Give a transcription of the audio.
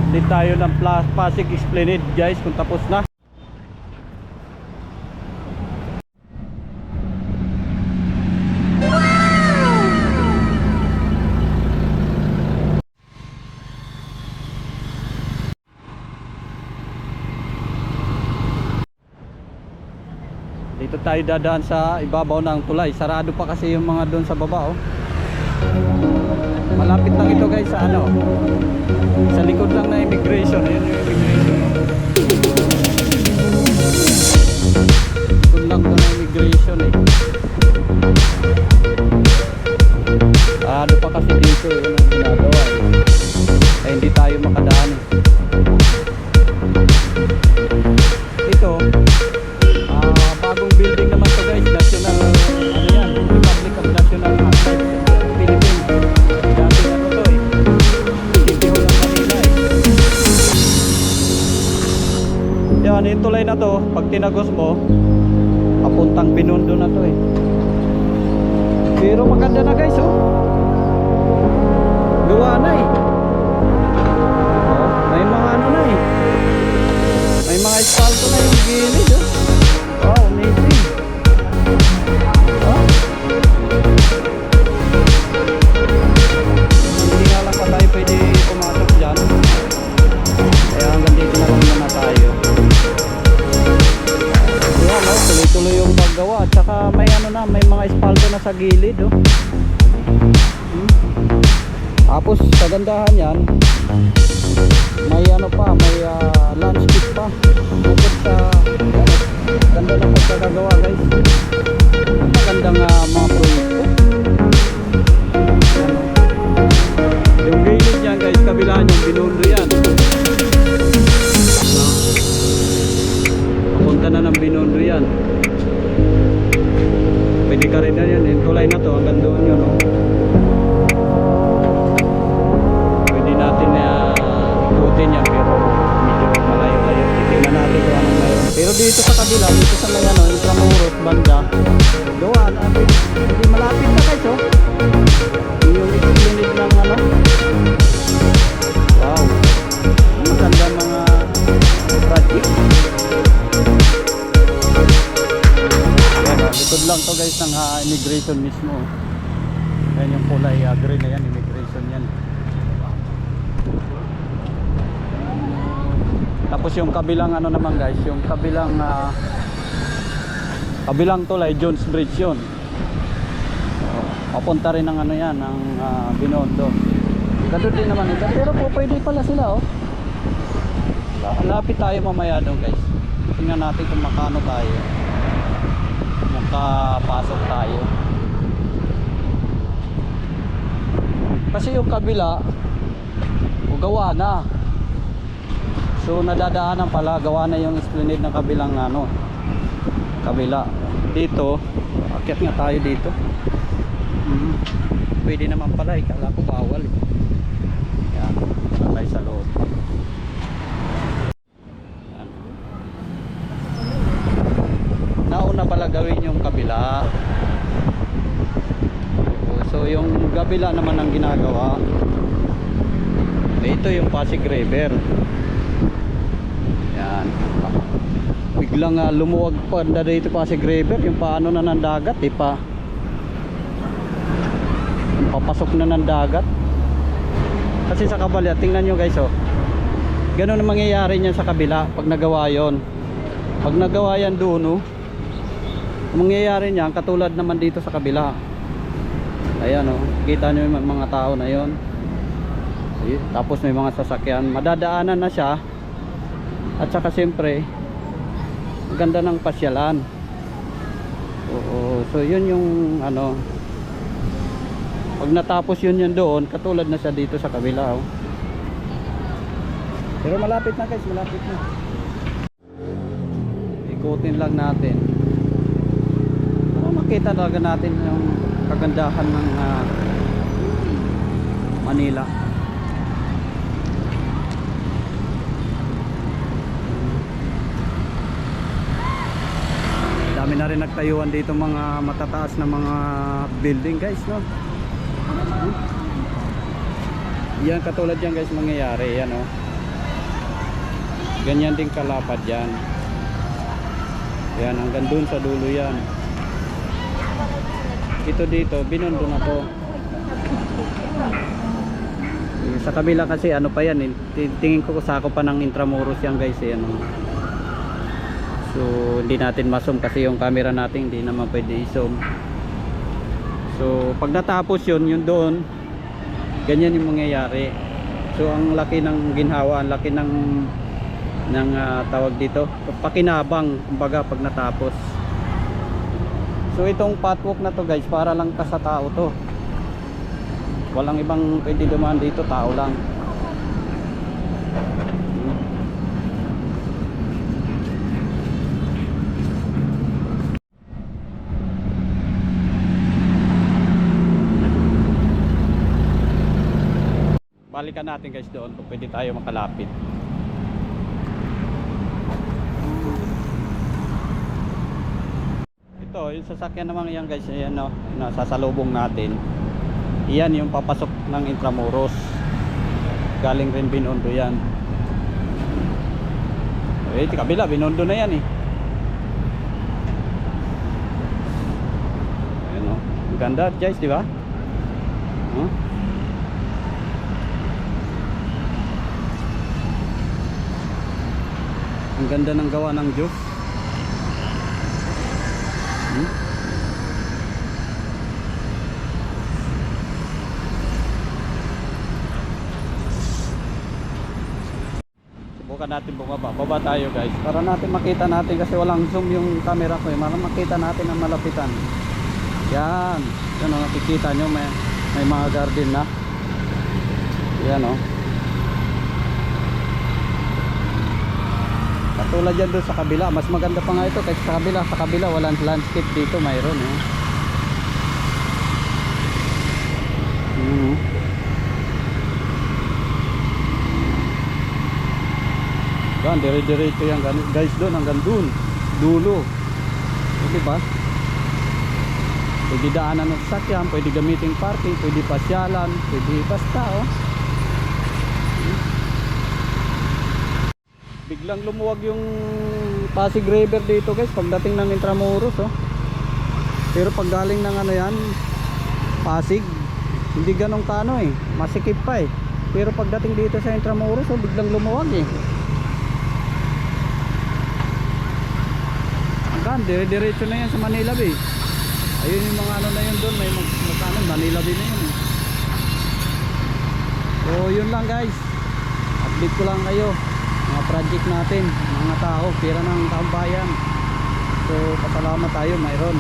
Update tayo ng Pasig Esplanade guys kung tapos na. Dito tayo dadaan sa ibabaw ng tulay. Sarado pa kasi yung mga doon sa baba, oh. Malapit lang ito guys sa ano, sa likod lang na immigration. Ayun yung immigration, oh. Likod lang to na immigration eh. Sarado pa kasi dito, yun ang ginagawa eh. Kaya hindi tayo makadaan eh. Ito bagong building naman to guys, national ano yan, Republic of National Archives Philippines. Dati ano to eh, City Hall ng Manila eh. Yan, yung tulay na to, pag tinagos mo papuntang Binondo na to eh. Pero maganda na guys, oh. Gawa na eh. Oh, may mga ano na eh, may mga espalto na yung gilid, oh. Wow, amazing. Huh? Hindi nga lang pa tayo pwede pumasok dyan. Kaya hanggang dito na lang muna tayo. Ayan, no? Tuloy-tuloy yung paggawa. At saka may ano na, may mga espalto na sa gilid, oh. Tapos kagandahan yan, may ano pa, may landscape pa. Bukod sa ganda ng pagkakagawa guys. Magandang mga proyekto. Yung gilid yan guys, kabilaan yung Binondo yan. Papunta na ng Binondo yan. Pwede ka rin na yan. Yung tulay na to hanggang doon yun, no? Pwede natin ikutin yan pero medyo malayo-layo. Tingnan natin kung anong meron. Pero dito sa kabila, dito sa may ano, Intramurot, banda, gawa na, hindi malapit na guys, oh. Yung explained ng ano. Wow, maganda mga project. Ayan, likod lang to guys ng immigration mismo. Ayan yung kulay green na yan, immigration yan. Tapos yung kabilang ano naman guys, yung kabilang kabilang tulay, Jones Bridge yun. Papunta rin ng ano yan, ng Binondo. Ganun din naman ito, pero po pwede pala sila, oh. Lapit tayo mamaya doon guys. Tingnan natin kung makano tayo, makapasok tayo. Kasi yung kabila gawa na. So nadadaanan pala, gawa na yung esplanade ng kabilang ano, kabila. Dito, akyat nga tayo dito. Pwede naman pala, kala ko bawal eh. Yan, tayo sa loob. Yan. Nauna pala gawin yung kabila. So yung kabila naman ang ginagawa. Ito yung Pasig River. Yan. Biglang lumuwag pa na dito Pasig River. Yung paano na ng dagat eh, papasok na ng dagat. Kasi sa kabila, tingnan nyo guys, oh. Ganun ang mangyayari niyan sa kabila pag nagawa yon. Pag nagawa yan doon, oh, ang mangyayari niyan katulad naman dito sa kabila. Ayan, oh. Kita nyo yung mga tao na yon. Tapos may mga sasakyan, madadaanan na siya. At saka siyempre ganda ng pasyalan. Oo, so yun yung ano, pag natapos yun doon, katulad na siya dito sa kabila, oh. Pero malapit na guys, malapit na. Ikutin lang natin para makita talaga natin yung kagandahan ng Manila. Dami na rin nagtayuan dito mga matataas na mga building guys, no? Yan katulad yan guys mangyayari, yan, oh. ganyan din kalapad yan. Yan, hanggang dun sa dulo yan. Ito dito, Binondo na to. Sa kabila kasi ano pa yan, tingin ko sako pa ng Intramuros yan guys, eh, ano. So hindi natin ma-zoom kasi yung camera natin hindi naman pwede i-zoom. So pag natapos yun, yun doon, ganyan yung mangyayari. So ang laki ng ginhawa, ang laki ng tawag dito, pakinabang kumbaga pag natapos. So itong pathwalk na to guys, para lang sa tao to. Walang ibang pwede dumaan dito, tao lang. Balikan natin guys doon kung pwede tayo makalapit. Ito, yung sasakyan naman yan guys, ayan no, nasasalubong natin. Iyan yung papasok ng Intramuros. Galing rin Binondo yan. Eh, kabila, Binondo na yan eh. Ayan no, ang ganda guys, di ba? Huh? Ang ganda ng gawa ng Diyos. Subukan natin bumaba. Baba tayo guys. Para natin makita natin kasi walang zoom yung camera ko eh. Para makita natin ang malapitan. Yan. Yan o, nakikita nyo may mga garden na. Yan o. Katulad yan doon sa kabila, mas maganda pa nga ito kasi sa kabila walang landscape, dito mayroon eh. Yan, dire-diretso yan guys doon hanggang doon, dulo. Di ba? Pwede daanan ng sasakyan, pwede gamitin parking, pwede pasyalan, pwede basta oh. Biglang lumuwag yung Pasig River dito guys pagdating ng Intramuros oh. Pero pag galing ng ano yan, Pasig, hindi ganong kano eh, masikip pa eh. Pero pagdating dito sa Intramuros oh, biglang lumuwag eh. Hanggang dire-diretso na yan sa Manila Bay. Ayun yung mga ano na yun doon, may magkano Manila Bay na yun eh. So yun lang guys, update ko lang kayo mga project natin, mga tao, pira ng taong bayan. So pasalamat tayo mayroon.